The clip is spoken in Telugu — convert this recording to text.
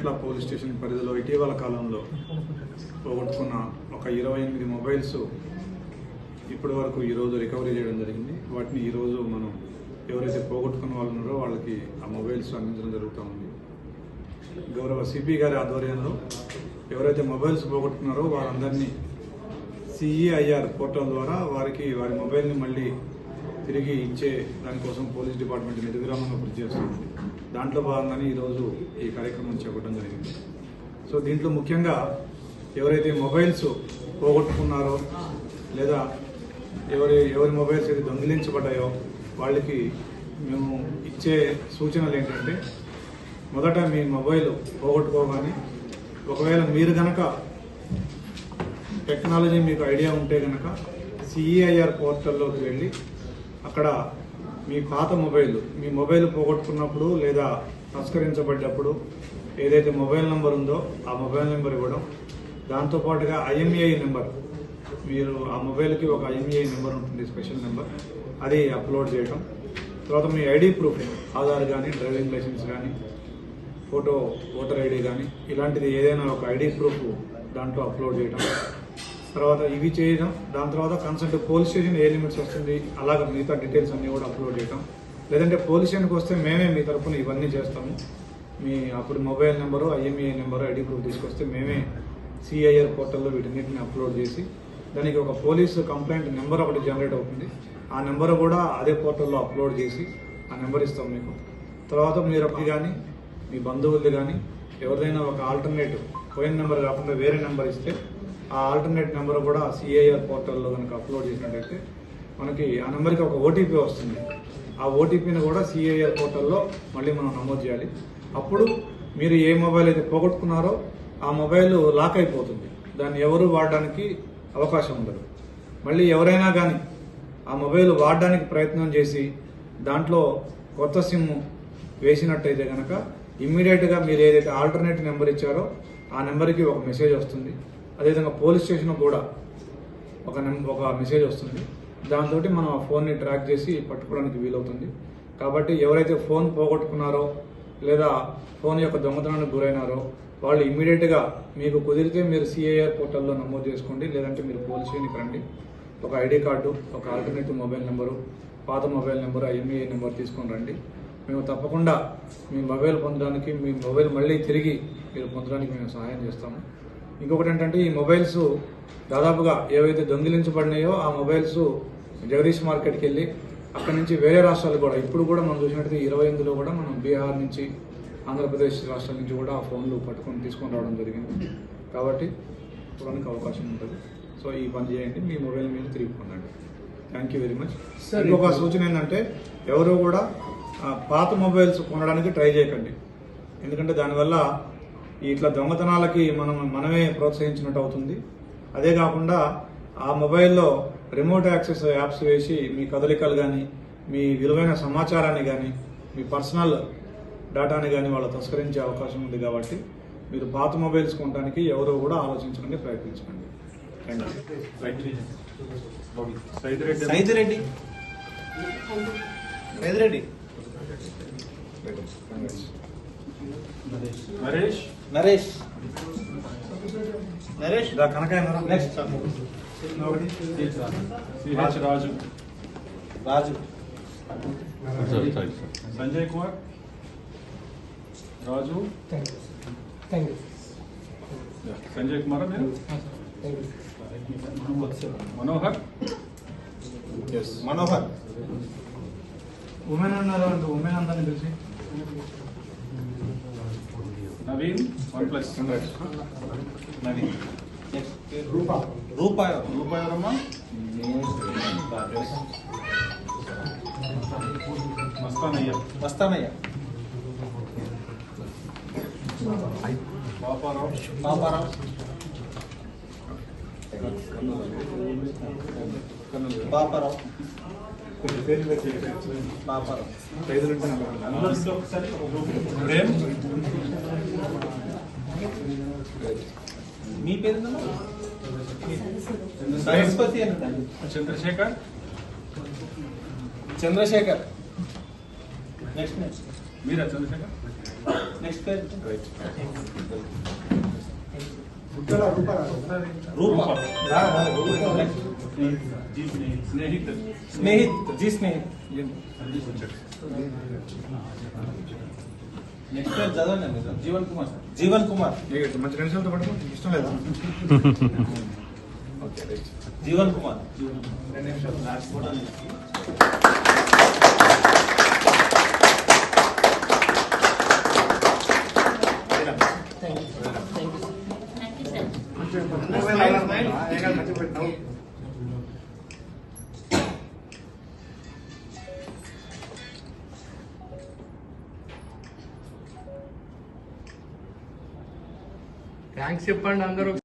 ఎర్రమెట్ల పోలీస్ స్టేషన్ పరిధిలో ఇటీవల కాలంలో పోగొట్టుకున్న ఒక 28 మొబైల్స్ ఇప్పటి వరకు ఈరోజు రికవరీ చేయడం జరిగింది. వాటిని ఈరోజు మనం ఎవరైతే పోగొట్టుకున్న వాళ్ళు ఉన్నారో వాళ్ళకి ఆ మొబైల్స్ అందించడం జరుగుతూ ఉంది. గౌరవ సిపి గారి ఆధ్వర్యంలో ఎవరైతే మొబైల్స్ పోగొట్టుకున్నారో వారందరినీ CEIR పోర్టల్ ద్వారా వారి మొబైల్ని మళ్ళీ తిరిగి ఇచ్చే దానికోసం పోలీస్ డిపార్ట్మెంట్ నిర్విరామంగా కృషి చేస్తుంది. దాంట్లో భాగంగానే ఈరోజు ఈ కార్యక్రమం చేపట్టడం జరిగింది. సో దీంట్లో ముఖ్యంగా ఎవరైతే మొబైల్స్ పోగొట్టుకున్నారో లేదా ఎవరి మొబైల్స్ అయితే దొంగిలించబడ్డాయో వాళ్ళకి మేము ఇచ్చే సూచనలు ఏంటంటే, మొదట మీ మొబైల్ పోగొట్టుకోగానే ఒకవేళ మీరు కనుక టెక్నాలజీ మీకు ఐడియా ఉంటే కనుక CEIR పోర్టల్లోకి వెళ్ళి అక్కడ మీ పాత మీ మొబైల్ పోగొట్టుకున్నప్పుడు లేదా తస్కరించబడ్డప్పుడు ఏదైతే మొబైల్ నెంబర్ ఉందో ఆ మొబైల్ నెంబర్ ఇవ్వడం, దాంతోపాటుగా IMEI నెంబర్, మీరు ఆ మొబైల్కి ఒక IMEI నెంబర్ ఉంటుంది, స్పెషల్ నెంబర్, అది అప్లోడ్ చేయడం. తర్వాత మీ ఐడి ప్రూఫ్, ఆధార్ కానీ డ్రైవింగ్ లైసెన్స్ కానీ ఫోటో ఓటర్ ఐడి కానీ ఇలాంటిది ఏదైనా ఒక ఐడి ప్రూఫ్ దాంట్లో అప్లోడ్ చేయడం. తర్వాత ఇవి చేయడం, దాని తర్వాత కన్సల్ట్ పోలీస్ స్టేషన్ ఏ లిమిట్స్ వస్తుంది అలాగే మిగతా డీటెయిల్స్ అన్నీ కూడా అప్లోడ్ చేయడం. లేదంటే పోలీస్ స్టేషన్కి వస్తే మేమే మీ తరఫున ఇవన్నీ చేస్తాము. మీ అప్పుడు mobile number, IMEI number, ID proof తీసుకొస్తే మేమే CEIR పోర్టల్లో వీటన్నిటిని అప్లోడ్ చేసి దానికి ఒక పోలీసు కంప్లైంట్ నెంబర్ ఒకటి జనరేట్ అవుతుంది. ఆ నెంబర్ కూడా అదే పోర్టల్లో అప్లోడ్ చేసి ఆ నెంబర్ ఇస్తాం మీకు. తర్వాత మీరు ఒకటి కానీ మీ బంధువులది కానీ ఎవరిదైనా ఒక ఆల్టర్నేటివ్ పోయిన నెంబర్ కాకుండా వేరే నెంబర్ ఇస్తే ఆ ఆల్టర్నేట్ నెంబర్ కూడా CEIR పోర్టల్లో కనుక అప్లోడ్ చేసినట్టయితే మనకి ఆ నెంబర్కి ఒక OTP వస్తుంది. ఆ OTPని కూడా CEIR పోర్టల్లో మళ్ళీ మనం నమోదు చేయాలి. అప్పుడు మీరు ఏ మొబైల్ అయితే పోగొట్టుకున్నారో ఆ మొబైల్ లాక్ అయిపోతుంది, దాన్ని ఎవరు వాడడానికి అవకాశం ఉండదు. మళ్ళీ ఎవరైనా కానీ ఆ మొబైల్ వాడడానికి ప్రయత్నం చేసి దాంట్లో కొత్త సిమ్ వేసినట్టయితే కనుక ఇమ్మీడియట్గా మీరు ఏదైతే ఆల్టర్నేట్ నెంబర్ ఇచ్చారో ఆ నెంబర్కి ఒక మెసేజ్ వస్తుంది. అదేవిధంగా పోలీస్ స్టేషన్ కూడా ఒక మెసేజ్ వస్తుంది. దాంతో మనం ఆ ఫోన్ని ట్రాక్ చేసి పట్టుకోవడానికి వీలవుతుంది. కాబట్టి ఎవరైతే ఫోన్ పోగొట్టుకున్నారో లేదా ఫోన్ యొక్క దొంగతనానికి గురైనారో వాళ్ళు ఇమ్మీడియట్గా మీకు కుదిరితే మీరు CEIR పోర్టల్లో నమోదు చేసుకోండి. లేదంటే మీరు పోలీస్ స్టేషన్కి రండి. ఒక ఐడి కార్డు, ఒక ఆల్టర్నేటివ్ మొబైల్ నెంబరు, పాత మొబైల్ నెంబరు, IMEI నెంబర్ తీసుకొని రండి. మేము తప్పకుండా మీ మొబైల్ పొందడానికి, మీ మొబైల్ మళ్ళీ తిరిగి మీరు పొందడానికి మేము సహాయం చేస్తాము. ఇంకొకటి ఏంటంటే, ఈ మొబైల్స్ దాదాపుగా ఏవైతే దొంగిలించబడినాయో ఆ మొబైల్స్ జగదీష్ మార్కెట్కి వెళ్ళి అక్కడి నుంచి వేరే రాష్ట్రాలు కూడా ఇప్పుడు కూడా మనం చూసినట్టయితే 28లో కూడా మనం బీహార్ నుంచి, ఆంధ్రప్రదేశ్ రాష్ట్రాల నుంచి కూడా ఆ ఫోన్లు తీసుకొని రావడం జరిగింది. కాబట్టి చూడడానికి అవకాశం ఉంటుంది. సో ఈ పని చేయండి, మీ మొబైల్ మీద తిరిగి పొందండి. Thank you very much. ఇంకొక సూచన ఏంటంటే, ఎవరు కూడా పాత మొబైల్స్ కొనడానికి ట్రై చేయకండి. ఎందుకంటే దానివల్ల ఇట్లా దొంగతనాలకి మనమే ప్రోత్సహించినట్టు అవుతుంది. అదే కాకుండా ఆ మొబైల్లో రిమోట్ యాక్సెస్ యాప్స్ వేసి మీ కదలికలు కానీ, మీ విలువైన సమాచారాన్ని కానీ, మీ పర్సనల్ డేటాని కానీ వాళ్ళు తస్కరించే అవకాశం ఉంది. కాబట్టి మీరు పాత మొబైల్స్ కొనడానికి ఎవరో కూడా ఆలోచించడానికి ప్రయత్నించండి. నరేష్ కనకాయ నెక్స్ట్ రాజు సంజయ్ కుమార్ రాజు సంజయ్ కుమార్ మనోహర్ ఉమెన్ అన్నారు అంటే ఉమెన్ అందరిని తెలిసి నవీన్ 1+. నవీన్ రూపాయరమ్మా మస్తానయ్య పాపారావు మీ పేరు చంద్రశేఖర్ నెక్స్ట్ మీరా Chandrashekar next page Roopa Snehith ji Snehith next page చదవండి మీరు. జీవన్ కుమార్ జీవన్ కుమార్ మంచి నిమిషాలతో పడుకో ఇష్టం లేదా ఓకే రైట్ జీవన్ కుమార్ 2 నిమిషాలు లాస్ట్ ఫోటో థ్యాంక్స్ చెప్పండి అందరూ.